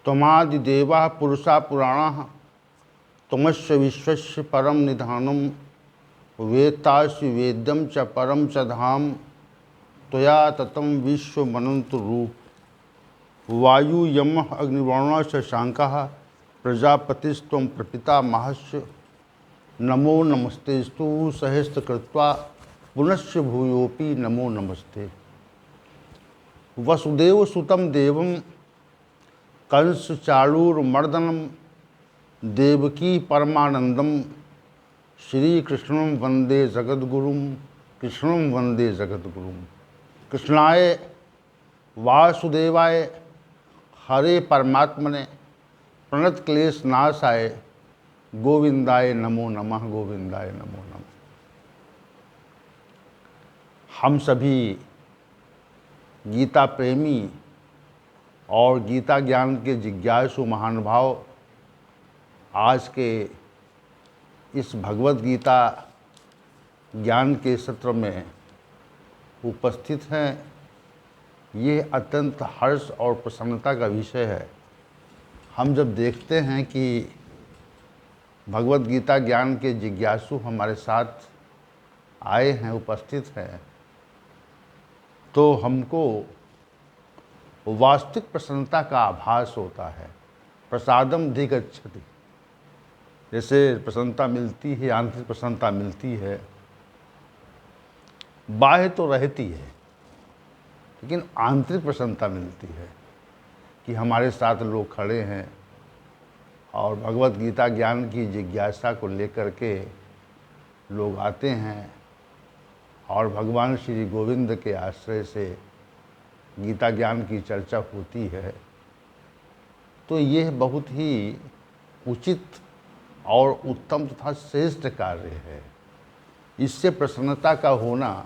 त्वमादिदेवा पुरुषा पुराणः त्वमस्य विश्वस्य परम निधानम वेत्तासि वेद्यम च परम च धाम त्वया ततं विश्वमनंत रूप वायु यम अग्निवर्णः शशांकः प्रजापतिस्त्वं प्रपितामहश्च नमो नमस्तेस्तु सहस्रकृत्वा पुनश्च भूयोऽपि नमो नमस्ते। वसुदेव सुतं देवं कंस चाणूरमर्दनं देवकी परमानंदम श्री कृष्णं वंदे जगद्गुरुं कृष्णं वंदे जगद्गुरुं। कृष्णाय वासुदेवाय हरे परमात्मने प्रणत क्लेश नाशाय गोविंदाय नमो नमः गोविंदाय नमो नमः। हम सभी गीता प्रेमी और गीता ज्ञान के जिज्ञासु महानुभाव आज के इस भगवत गीता ज्ञान के सत्र में उपस्थित हैं। ये अत्यंत हर्ष और प्रसन्नता का विषय है। हम जब देखते हैं कि भगवत गीता ज्ञान के जिज्ञासु हमारे साथ आए हैं, उपस्थित हैं, तो हमको वास्तविक प्रसन्नता का आभास होता है। प्रसादम धिगच्छति, जैसे प्रसन्नता मिलती है, आंतरिक प्रसन्नता मिलती है, बाह्य तो रहती है लेकिन आंतरिक प्रसन्नता मिलती है कि हमारे साथ लोग खड़े हैं और भगवत गीता ज्ञान की जिज्ञासा को लेकर के लोग आते हैं और भगवान श्री गोविंद के आश्रय से गीता ज्ञान की चर्चा होती है। तो यह बहुत ही उचित और उत्तम तथा श्रेष्ठ कार्य है। इससे प्रसन्नता का होना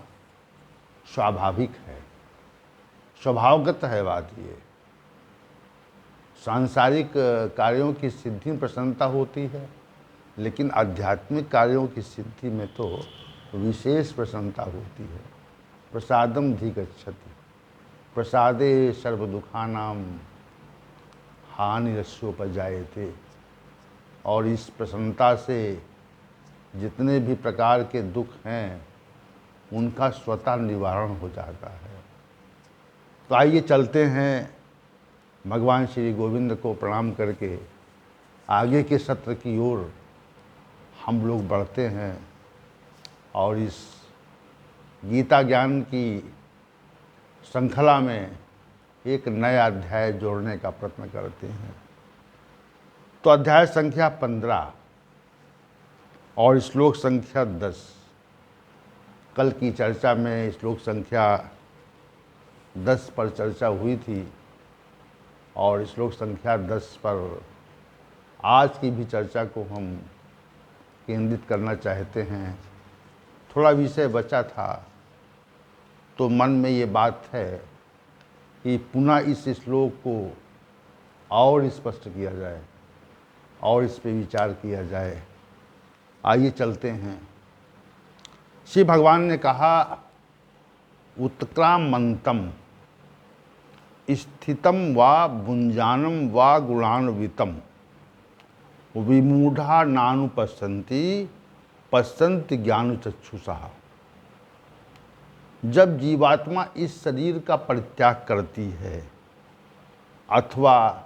स्वाभाविक है, स्वभावगत है बात। ये सांसारिक कार्यों की सिद्धि में प्रसन्नता होती है, लेकिन आध्यात्मिक कार्यों की सिद्धि में तो विशेष प्रसन्नता होती है। प्रसादम धिगच्छति, प्रसादे सर्व दुखानाम हानिरस्योपजायते। और इस प्रसन्नता से जितने भी प्रकार के दुख हैं उनका स्वतः निवारण हो जाता है। तो आइए चलते हैं, भगवान श्री गोविंद को प्रणाम करके आगे के सत्र की ओर हम लोग बढ़ते हैं और इस गीता ज्ञान की श्रृंखला में एक नया अध्याय जोड़ने का प्रयत्न करते हैं। तो अध्याय संख्या 15 और श्लोक संख्या 10। कल की चर्चा में श्लोक संख्या 10 पर चर्चा हुई थी और श्लोक संख्या 10 पर आज की भी चर्चा को हम केंद्रित करना चाहते हैं। थोड़ा विषय बचा था तो मन में ये बात है कि पुनः इस श्लोक को और स्पष्ट किया जाए और इस पे विचार किया जाए। आइए चलते हैं। श्री भगवान ने कहा, उत्क्रामंतम स्थितम वा भुंजानम वा गुणान्वितम विमूढ़ा नानुपश्यन्ति पश्यन्ति ज्ञानचक्षुषा। जब जीवात्मा इस शरीर का परित्याग करती है अथवा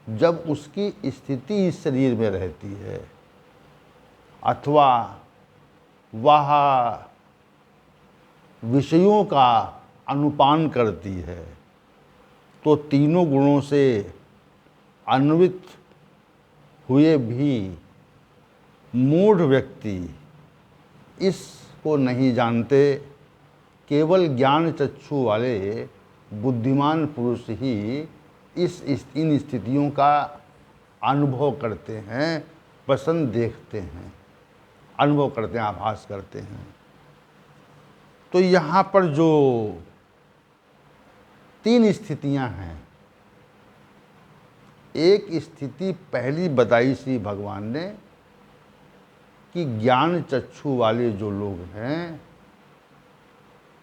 जब उसकी स्थिति इस शरीर में रहती है अथवा वह विषयों का अनुपान करती है, तो तीनों गुणों से अन्वित हुए भी मूढ़ व्यक्ति इसको नहीं जानते। केवल ज्ञान चक्षु वाले बुद्धिमान पुरुष ही इन स्थितियों का अनुभव करते हैं, पसंद देखते हैं, अनुभव करते हैं, आभास करते हैं। तो यहाँ पर जो 3 स्थितियाँ हैं, एक स्थिति पहली बताई श्री भगवान ने कि ज्ञान चक्षु वाले जो लोग हैं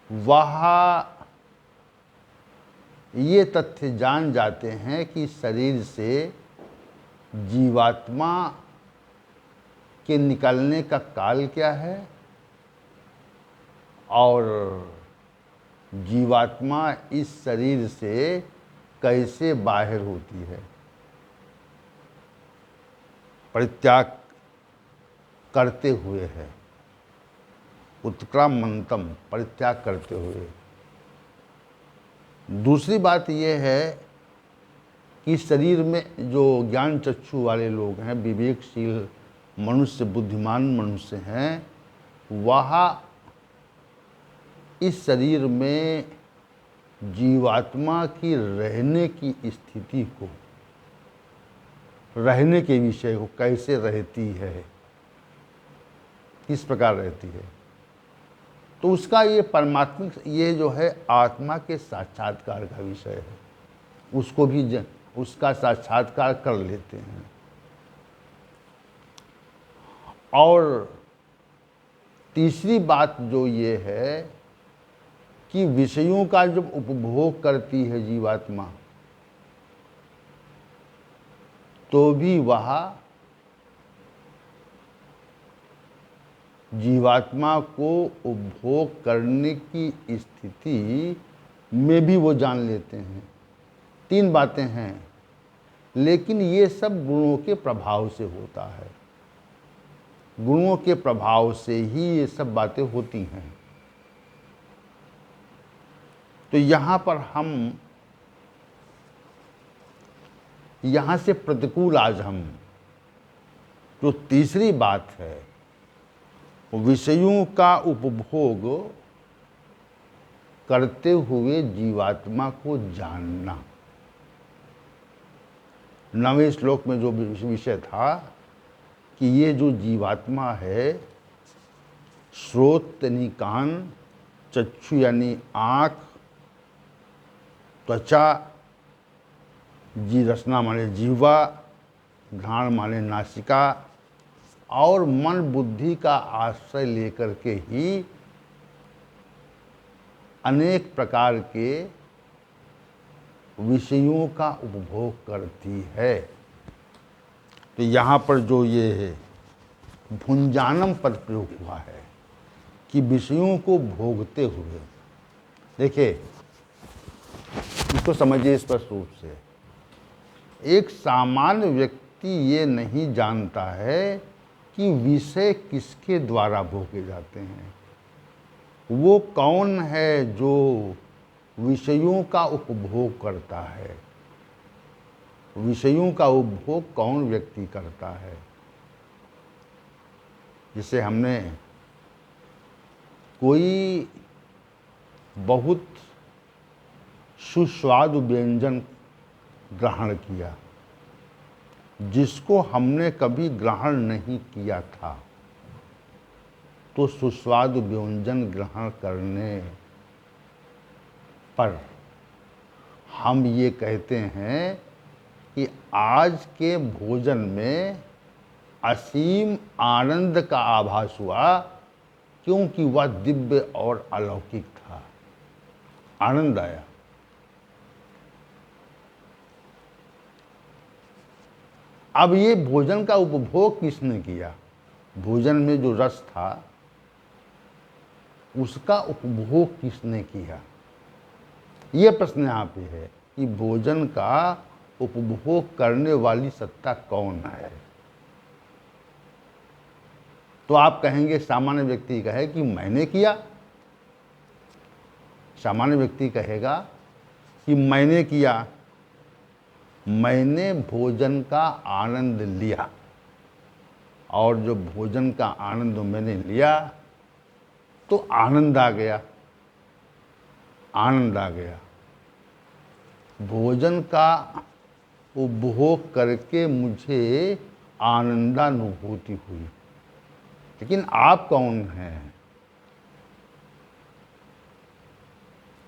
वह ये तथ्य जान जाते हैं कि शरीर से जीवात्मा के निकलने का काल क्या है और जीवात्मा इस शरीर से कैसे बाहर होती है, परित्याग करते हुए है, उत्क्रामंतम, परित्याग करते हुए। दूसरी बात यह है कि शरीर में जो ज्ञान चक्षु वाले लोग हैं, विवेकशील मनुष्य, बुद्धिमान मनुष्य हैं, वह इस शरीर में जीवात्मा की रहने की स्थिति को, रहने के विषय को, कैसे रहती है, किस प्रकार रहती है, तो उसका ये परमात्मिक, ये जो है आत्मा के साक्षात्कार का विषय है, उसको भी उसका साक्षात्कार कर लेते हैं। और तीसरी बात जो ये है कि विषयों का जब उपभोग करती है जीवात्मा, तो भी वह जीवात्मा को उपभोग करने की स्थिति में भी वो जान लेते हैं। तीन बातें हैं, लेकिन ये सब गुणों के प्रभाव से होता है, गुणों के प्रभाव से ही ये सब बातें होती हैं। तो यहाँ पर हम यहाँ से प्रतिकूल आज हम जो तीसरी बात है, विषयों का उपभोग करते हुए जीवात्मा को जानना। 9वें श्लोक में जो विषय था कि ये जो जीवात्मा है, श्रोत यानी कान, चक्षु यानी आँख, त्वचा, जी रसना माने जीवा, घ्राण माने नासिका, और मन बुद्धि का आश्रय लेकर के ही अनेक प्रकार के विषयों का उपभोग करती है। तो यहाँ पर जो ये है भुंजानम पद प्रयोग हुआ है कि विषयों को भोगते हुए। देखिए, इसको समझिए स्पष्ट रूप से। एक सामान्य व्यक्ति ये नहीं जानता है कि विषय किसके द्वारा भोगे जाते हैं, वो कौन है जो विषयों का उपभोग करता है, विषयों का उपभोग कौन व्यक्ति करता है। जिसे हमने कोई बहुत सुस्वादु व्यंजन ग्रहण किया जिसको हमने कभी ग्रहण नहीं किया था, तो सुस्वादु व्यंजन ग्रहण करने पर हम ये कहते हैं कि आज के भोजन में असीम आनंद का आभास हुआ, क्योंकि वह दिव्य और अलौकिक था, आनंद आया। अब ये भोजन का उपभोग किसने किया, भोजन में जो रस था उसका उपभोग किसने किया, ये प्रश्न यहाँ पे है कि भोजन का उपभोग करने वाली सत्ता कौन है। तो आप कहेंगे, सामान्य व्यक्ति कहे कि मैंने किया, सामान्य व्यक्ति कहेगा कि मैंने किया, मैंने भोजन का आनंद लिया, और जो भोजन का आनंद मैंने लिया तो आनंद आ गया, आनंद आ गया। भोजन का उपभोग करके मुझे आनंदानुभूति हुई। लेकिन आप कौन हैं?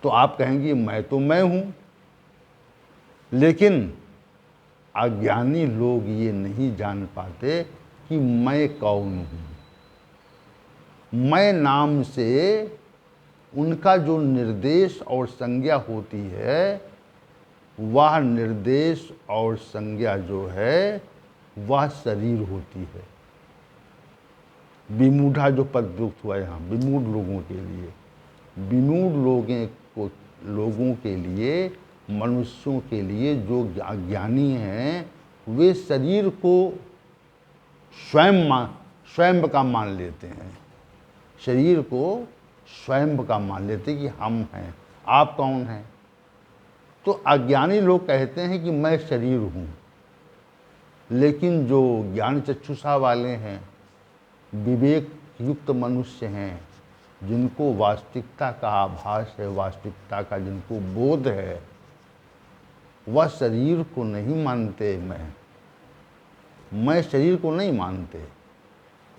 तो आप कहेंगे मैं तो मैं हूं। लेकिन अज्ञानी लोग ये नहीं जान पाते कि मैं कौन हूं। मैं नाम से उनका जो निर्देश और संज्ञा होती है, वह निर्देश और संज्ञा जो है वह शरीर होती है। विमूढ़ा जो पद प्रयुक्त हुआ यहाँ विमूढ़ लोगों के लिए, विमूढ़ लोगों के लिए, मनुष्यों के लिए जो ज्ञानी हैं वे शरीर को स्वयं का मान लेते हैं। शरीर को स्वयं का मान लेते हैं कि हम हैं। आप कौन हैं? तो अज्ञानी लोग कहते हैं कि मैं शरीर हूँ, लेकिन जो ज्ञान चक्षुषा वाले हैं, विवेक युक्त मनुष्य हैं, जिनको वास्तविकता का आभास है, वास्तविकता का जिनको बोध है, वह शरीर को नहीं मानते। मैं शरीर को नहीं मानते,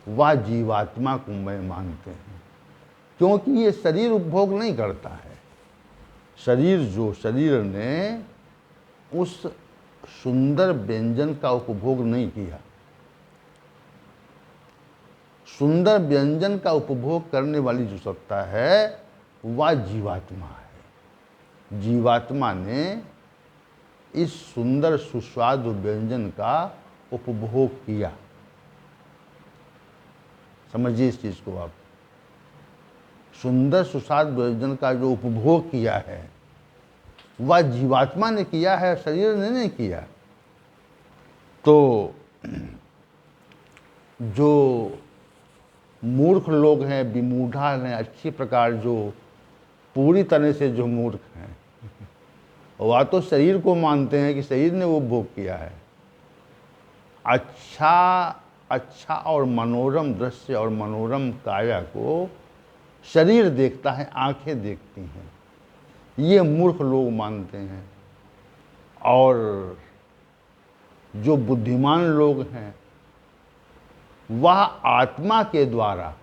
वह जीवात्मा को मैं मानते हैं, क्योंकि ये शरीर उपभोग नहीं करता है। शरीर ने उस सुंदर व्यंजन का उपभोग नहीं किया। सुंदर व्यंजन का उपभोग करने वाली जो सत्ता है वह जीवात्मा है। जीवात्मा ने इस सुंदर सुस्वादु व्यंजन का उपभोग किया। समझिए इस चीज को आप। सुंदर सुस्वादु व्यंजन का जो उपभोग किया है वह जीवात्मा ने किया है, शरीर ने नहीं किया। तो जो मूर्ख लोग हैं, विमूढ़ा हैं, अच्छी प्रकार जो पूरी तरह से जो मूर्ख हैं, वह तो शरीर को मानते हैं कि शरीर ने वो भोग किया है। अच्छा और मनोरम दृश्य और मनोरम काया को शरीर देखता है, आंखें देखती हैं, ये मूर्ख लोग मानते हैं। और जो बुद्धिमान लोग हैं वह आत्मा के द्वारा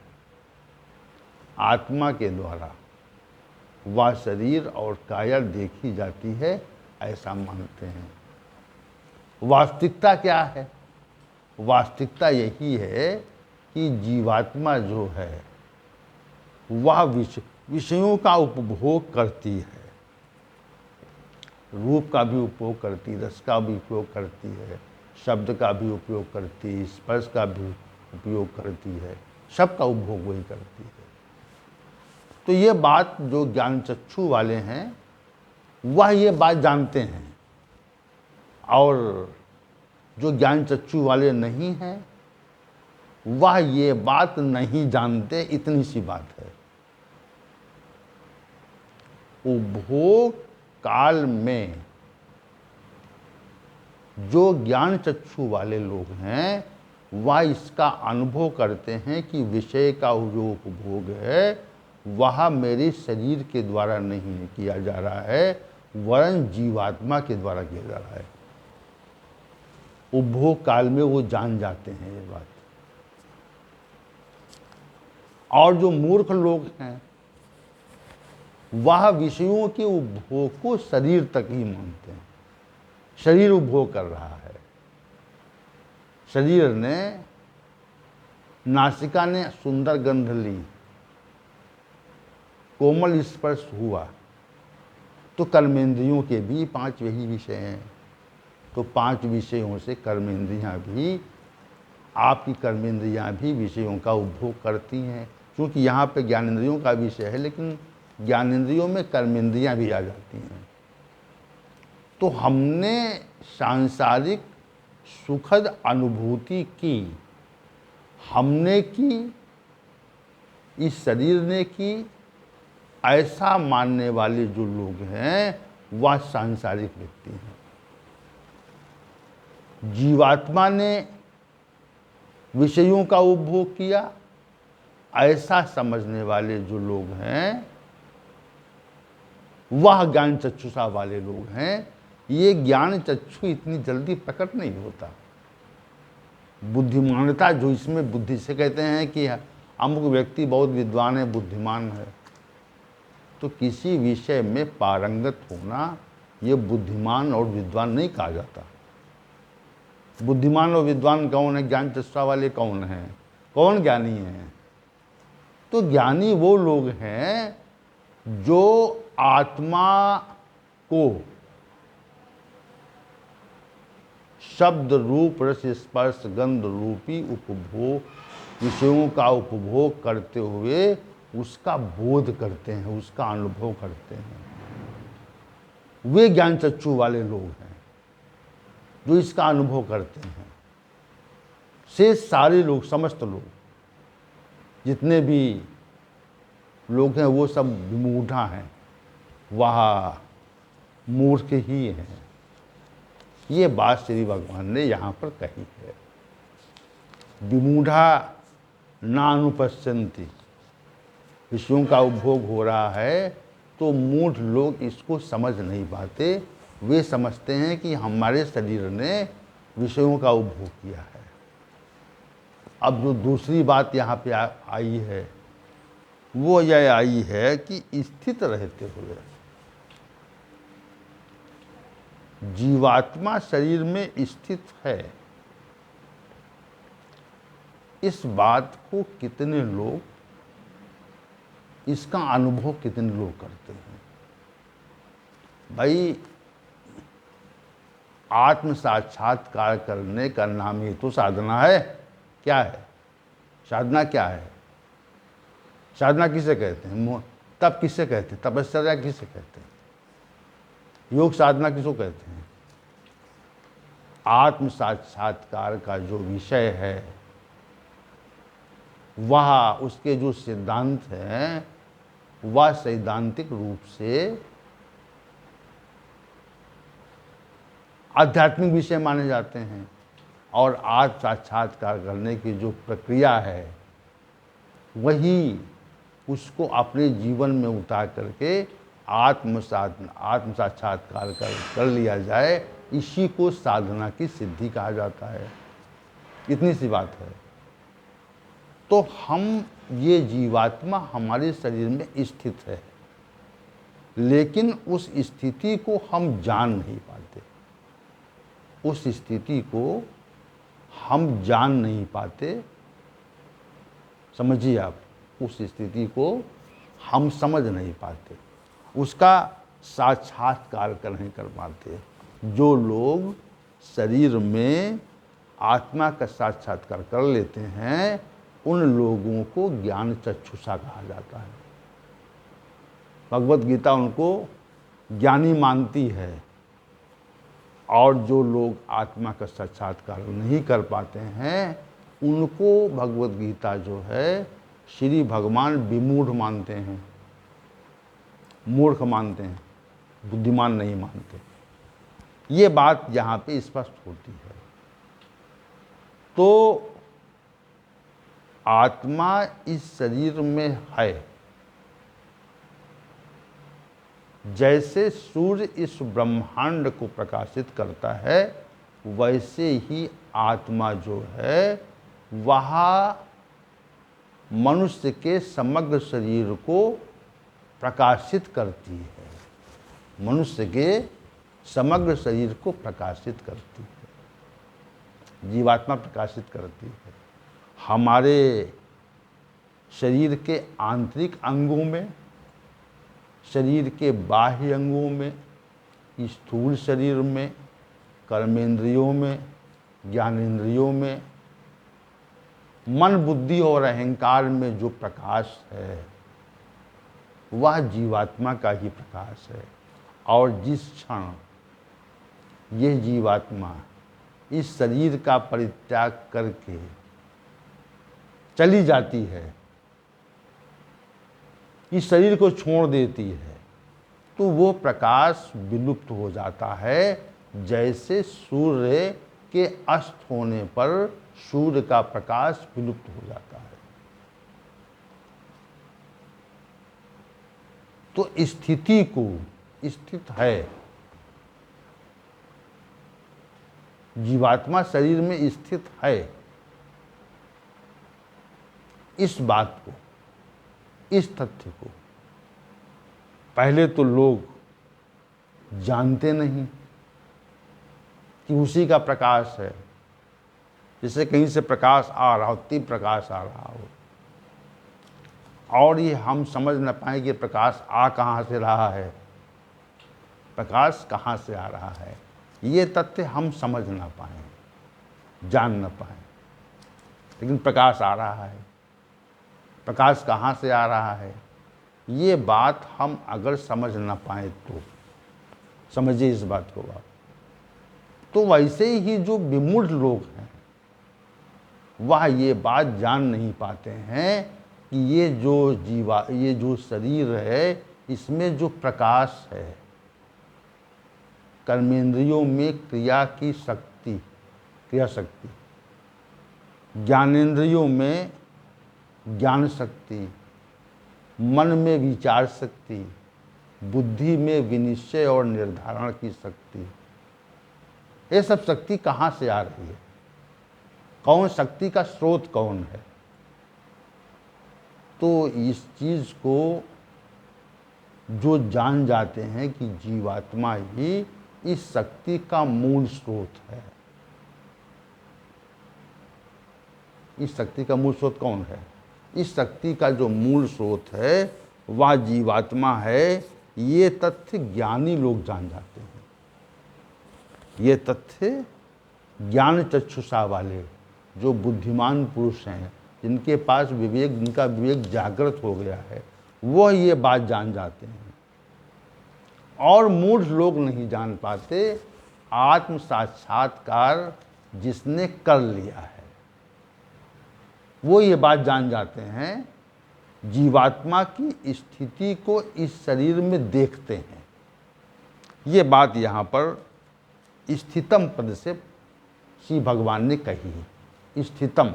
वह शरीर और काया देखी जाती है, ऐसा मानते हैं। वास्तविकता क्या है? वास्तविकता यही है कि जीवात्मा जो है वह विषयों का उपभोग करती है। रूप का भी उपभोग करती है, रस का भी उपयोग करती है, शब्द का भी उपयोग करती है, स्पर्श का भी उपयोग करती है, सबका उपभोग वही करती है। तो ये बात जो ज्ञान चक्षु वाले हैं वह ये बात जानते हैं, और जो ज्ञान चक्षु वाले नहीं हैं वह ये बात नहीं जानते। इतनी सी बात है। उपभोग काल में जो ज्ञान चक्षु वाले लोग हैं वह इसका अनुभव करते हैं कि विषय का जो उपभोग है वह मेरे शरीर के द्वारा नहीं किया जा रहा है, वरन जीवात्मा के द्वारा किया जा रहा है। उपभोग काल में वो जान जाते हैं ये बात। और जो मूर्ख लोग हैं वह विषयों के उपभोग को शरीर तक ही मानते हैं। शरीर उपभोग कर रहा है, शरीर ने, नासिका ने सुंदर गंध ली, कोमल स्पर्श हुआ, तो कर्मेंद्रियों के भी 5 यही विषय हैं। तो 5 विषयों से कर्मेंद्रियां भी, आपकी कर्मेंद्रियां भी विषयों का उपभोग करती हैं। क्योंकि यहाँ पे ज्ञानेंद्रियों का विषय है, लेकिन ज्ञानेंद्रियों में कर्मेंद्रियां भी आ जाती हैं। तो हमने सांसारिक सुखद अनुभूति की, हमने की, इस शरीर ने की, ऐसा मानने वाले जो लोग हैं वह सांसारिक व्यक्ति हैं। जीवात्मा ने विषयों का उपभोग किया, ऐसा समझने वाले जो लोग हैं वह ज्ञान चक्षुषा वाले लोग हैं। ये ज्ञान चक्षु इतनी जल्दी प्रकट नहीं होता। बुद्धिमानता जो इसमें, बुद्धि से कहते हैं कि अमुक व्यक्ति बहुत विद्वान है, बुद्धिमान है, तो किसी विषय में पारंगत होना ये बुद्धिमान और विद्वान नहीं कहा जाता। बुद्धिमान और विद्वान कौन है? ज्ञान चक्षुषा वाले कौन हैं? कौन ज्ञानी हैं? तो ज्ञानी वो लोग हैं जो आत्मा को शब्द रूप रस स्पर्श गंध रूपी उपभोग विषयों का उपभोग करते हुए उसका बोध करते हैं, उसका अनुभव करते हैं। वे ज्ञान चक्षु वाले लोग हैं जो इसका अनुभव करते हैं। शेष सारे लोग, समस्त लोग, जितने भी लोग हैं वो सब विमूढ़ा हैं, वह मूर्ख ही हैं। ये बात श्री भगवान ने यहाँ पर कही है। विमूढ़ा नानुपश्यन्ति, विषयों का उपभोग हो रहा है तो मूढ़ लोग इसको समझ नहीं पाते। वे समझते हैं कि हमारे शरीर ने विषयों का उपभोग किया है। अब जो दूसरी बात यहाँ पे आई है वो यह आई है कि स्थित रहते हुए जीवात्मा शरीर में स्थित है। इस बात को कितने लोग, इसका अनुभव कितने लोग करते हैं? भाई, आत्म साक्षात्कार करने का नाम ही तो साधना है। क्या है साधना? क्या है साधना? किसे कहते हैं? तप किसे कहते हैं? तपस्या किसे कहते हैं? योग साधना किसको कहते हैं? आत्म साक्षात्कार का जो विषय है, वह उसके जो सिद्धांत हैं वह सैद्धांतिक रूप से आध्यात्मिक विषय माने जाते हैं। और आत्म साक्षात्कार करने की जो प्रक्रिया है वही उसको अपने जीवन में उतार करके आत्म साक्षात्कार कर लिया जाए, इसी को साधना की सिद्धि कहा जाता है। इतनी सी बात है। तो हम, ये जीवात्मा हमारे शरीर में स्थित है, लेकिन उस स्थिति को हम जान नहीं पाते। उस स्थिति को हम जान नहीं पाते। समझिए आप, उस स्थिति को हम समझ नहीं पाते, उसका साक्षात्कार नहीं कर पाते। जो लोग शरीर में आत्मा का साक्षात्कार कर लेते हैं उन लोगों को ज्ञान चक्षुषा कहा जाता है। भगवत गीता उनको ज्ञानी मानती है। और जो लोग आत्मा का साक्षात्कार नहीं कर पाते हैं उनको भगवत गीता जो है श्री भगवान विमूढ़ मानते हैं, मूर्ख मानते हैं, बुद्धिमान नहीं मानते। ये बात यहाँ पे स्पष्ट होती है। तो आत्मा इस शरीर में है। जैसे सूर्य इस ब्रह्मांड को प्रकाशित करता है, वैसे ही आत्मा जो है वह मनुष्य के समग्र शरीर को प्रकाशित करती है। मनुष्य के समग्र शरीर को प्रकाशित करती है, जीवात्मा प्रकाशित करती है। हमारे शरीर के आंतरिक अंगों में, शरीर के बाह्य अंगों में, स्थूल शरीर में, कर्मेंद्रियों में, ज्ञानेंद्रियों में, मन बुद्धि और अहंकार में जो प्रकाश है वह जीवात्मा का ही प्रकाश है। और जिस क्षण यह जीवात्मा इस शरीर का परित्याग करके चली जाती है, इस शरीर को छोड़ देती है, तो वो प्रकाश विलुप्त हो जाता है। जैसे सूर्य के अस्त होने पर सूर्य का प्रकाश विलुप्त हो जाता है। तो स्थिति को, स्थित है, जीवात्मा शरीर में स्थित है, इस बात को, इस तथ्य को पहले तो लोग जानते नहीं कि उसी का प्रकाश है। जैसे कहीं से प्रकाश आ रहा हो, तीव्र प्रकाश आ रहा हो, और ये हम समझ न पाए कि प्रकाश आ कहाँ से रहा है, प्रकाश कहाँ से आ रहा है, ये तथ्य हम समझ ना पाएं, जान ना पाएं। लेकिन प्रकाश आ रहा है। प्रकाश कहाँ से आ रहा है, ये बात हम अगर समझ ना पाएं तो समझिए इस बात को आप। तो वैसे ही जो विमूढ़ लोग हैं वह ये बात जान नहीं पाते हैं कि ये जो शरीर है इसमें जो प्रकाश है, कर्मेंद्रियों में क्रिया शक्ति, ज्ञानेंद्रियों में ज्ञान शक्ति, मन में विचार शक्ति, बुद्धि में विनिश्चय और निर्धारण की शक्ति, ये सब शक्ति कहाँ से आ रही है? कौन शक्ति का स्रोत कौन है? तो इस चीज़ को जो जान जाते हैं कि जीवात्मा ही इस शक्ति का मूल स्रोत है। इस शक्ति का मूल स्रोत कौन है? इस शक्ति का जो मूल स्रोत है वह जीवात्मा है। ये तथ्य ज्ञानी लोग जान जाते हैं। ये तथ्य ज्ञान चक्षुषा वाले जो बुद्धिमान पुरुष हैं, जिनके पास विवेक, जिनका विवेक जागृत हो गया है, वह ये बात जान जाते हैं। और मूढ़ लोग नहीं जान पाते। आत्म साक्षात्कार जिसने कर लिया है वो ये बात जान जाते हैं। जीवात्मा की स्थिति को इस शरीर में देखते हैं। ये बात यहाँ पर स्थितम पद से श्री भगवान ने कही है। स्थितम,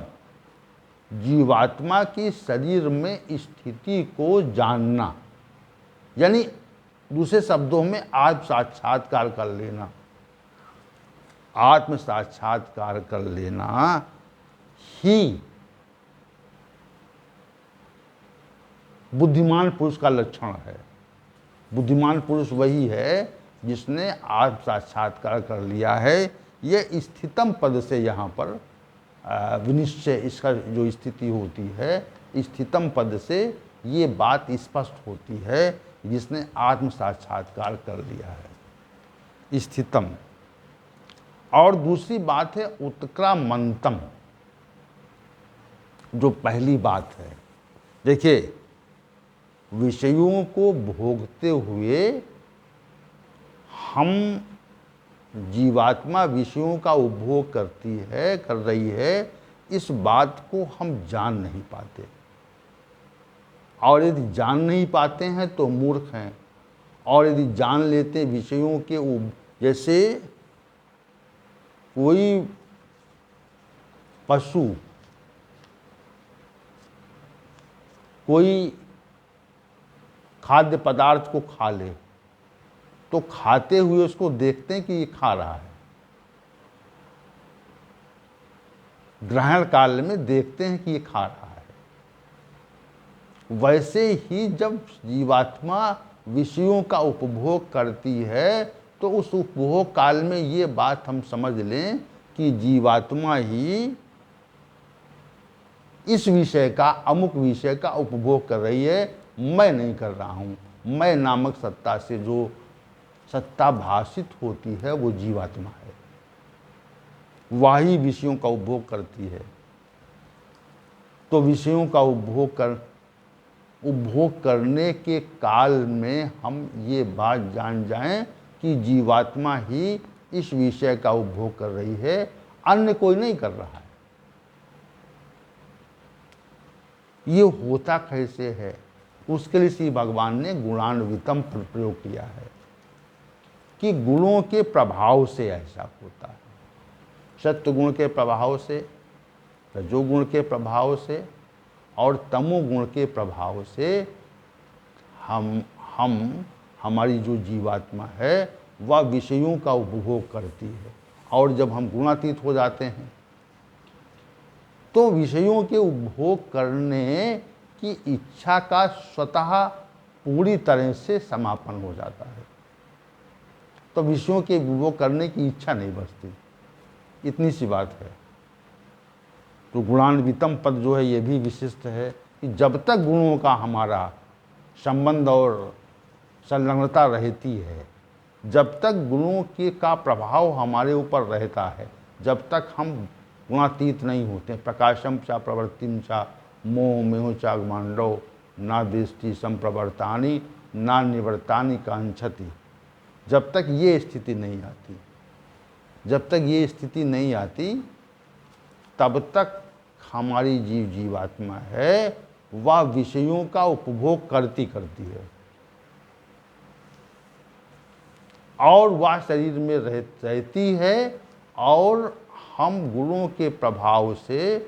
जीवात्मा की शरीर में स्थिति को जानना, यानी दूसरे शब्दों में आत्म साक्षात्कार कर लेना। आत्म साक्षात्कार कर लेना ही बुद्धिमान पुरुष का लक्षण है। बुद्धिमान पुरुष वही है जिसने आत्म साक्षात्कार कर लिया है। ये स्थितम पद से यहाँ पर विनिश्चय, इसका जो स्थिति होती है, स्थितम पद से ये बात स्पष्ट होती है जिसने आत्म साक्षात्कार कर लिया है। स्थितम। और दूसरी बात है उत्क्रामंतम, जो पहली बात है। देखिए, विषयों को भोगते हुए हम, जीवात्मा विषयों का उपभोग कर रही है, इस बात को हम जान नहीं पाते। और यदि जान नहीं पाते हैं तो मूर्ख हैं। और यदि जान लेते विषयों के, जैसे कोई पशु कोई खाद्य पदार्थ को खा ले तो खाते हुए उसको देखते हैं कि ये खा रहा है। ग्रहण काल में देखते हैं कि ये खा रहा है। वैसे ही जब जीवात्मा विषयों का उपभोग करती है तो उस उपभोग काल में ये बात हम समझ लें कि जीवात्मा ही इस विषय का, अमुक विषय का उपभोग कर रही है। मैं नहीं कर रहा हूँ। मैं नामक सत्ता से जो सत्ता भाषित होती है वो जीवात्मा है। वही विषयों का उपभोग करती है। तो विषयों का उपभोग करने के काल में हम ये बात जान जाएं कि जीवात्मा ही इस विषय का उपभोग कर रही है, अन्य कोई नहीं कर रहा है। ये होता कैसे है? उसके लिए श्री भगवान ने गुणान्वितम प्रयोग किया है कि गुणों के प्रभाव से ऐसा होता है। सत्व गुण के प्रभाव से, रजोगुण के प्रभाव से और तमोगुण के प्रभाव से हमारी जो जीवात्मा है वह विषयों का उपभोग करती है। और जब हम गुणातीत हो जाते हैं तो विषयों के उपभोग करने की इच्छा का स्वतः पूरी तरह से समापन हो जाता है। तो विषयों के उपभोग करने की इच्छा नहीं बचती। इतनी सी बात है। तो गुणान्वितम पद जो है ये भी विशिष्ट है कि जब तक गुणों का हमारा संबंध और संलग्नता रहती है जब तक गुणों के का प्रभाव हमारे ऊपर रहता है, जब तक हम गुणातीत नहीं होते, प्रकाशम चा प्रवृत्तिम चा मोह मेह चा मांडव ना दृष्टि संप्रवर्तानी ना निवर्तानी कांक्षति, जब तक ये स्थिति नहीं आती, जब तक ये स्थिति नहीं आती, तब तक हमारी जीवात्मा है वह विषयों का उपभोग करती है और वह शरीर में रहती है, और हम गुणों के प्रभाव से,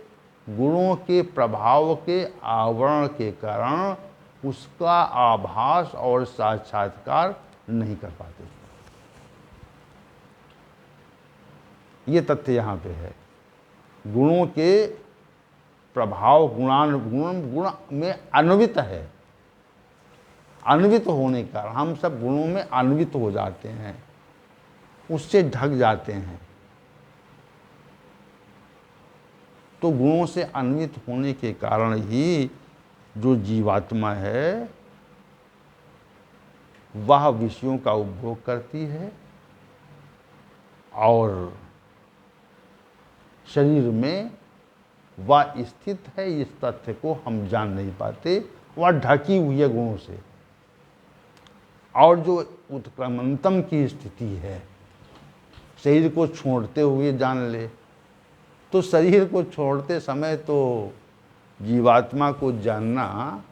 गुणों के प्रभाव के आवरण के कारण उसका आभास और साक्षात्कार नहीं कर पाते। ये तथ्य यहाँ पे है। गुणों के प्रभाव गुण में अन्वित है, अन्वित होने का हम सब गुणों में अन्वित हो जाते हैं, उससे ढक जाते हैं। तो गुणों से अन्वित होने के कारण ही जो जीवात्मा है वह विषयों का उपभोग करती है और शरीर में वह स्थित है। इस तथ्य को हम जान नहीं पाते, वह ढकी हुई है गुणों से। और जो उत्क्रमंतम की स्थिति है, शरीर को छोड़ते हुए जान ले, तो शरीर को छोड़ते समय तो जीवात्मा को जानना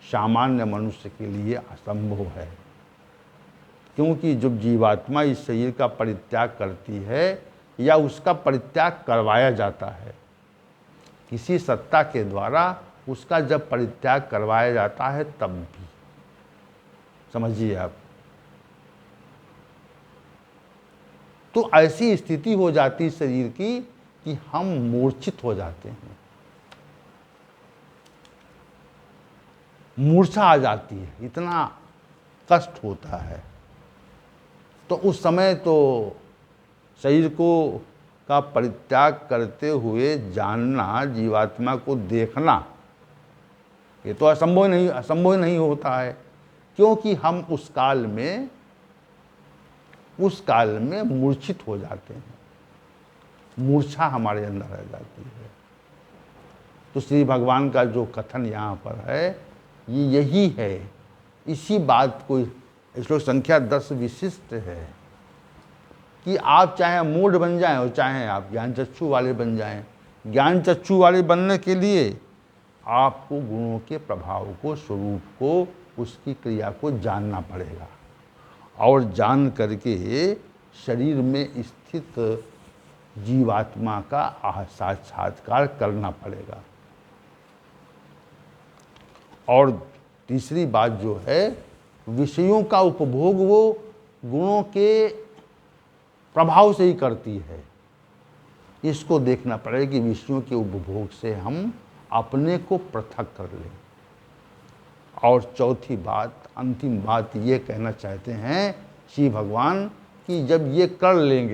सामान्य मनुष्य के लिए असंभव है, क्योंकि जब जीवात्मा इस शरीर का परित्याग करती है या उसका परित्याग करवाया जाता है, किसी सत्ता के द्वारा उसका जब परित्याग करवाया जाता है, तब भी समझिए आप, तो ऐसी स्थिति हो जाती शरीर की कि हम मूर्छित हो जाते हैं, मूर्छा आ जाती है, इतना कष्ट होता है। तो उस समय तो शरीर को का परित्याग करते हुए जानना, जीवात्मा को देखना, ये तो असंभव नहीं होता है, क्योंकि हम उस काल में मूर्छित हो जाते हैं, मूर्छा हमारे अंदर रह जाती है। तो श्री भगवान का जो कथन यहाँ पर है ये यही है, इसी बात को श्लोक संख्या 10 विशिष्ट है कि आप चाहे मूढ़ बन जाएं और चाहे आप ज्ञान चक्षु वाले बन जाएं। ज्ञान चक्षु वाले बनने के लिए आपको गुणों के प्रभाव को, स्वरूप को, उसकी क्रिया को जानना पड़ेगा और जान करके शरीर में स्थित जीवात्मा का साक्षात्कार करना पड़ेगा। और तीसरी बात जो है, विषयों का उपभोग वो गुणों के प्रभाव से ही करती है, इसको देखना पड़ेगा कि विषयों के उपभोग से हम अपने को पृथक कर लें। और चौथी बात, अंतिम बात ये कहना चाहते हैं श्री भगवान कि जब ये कर लेंगे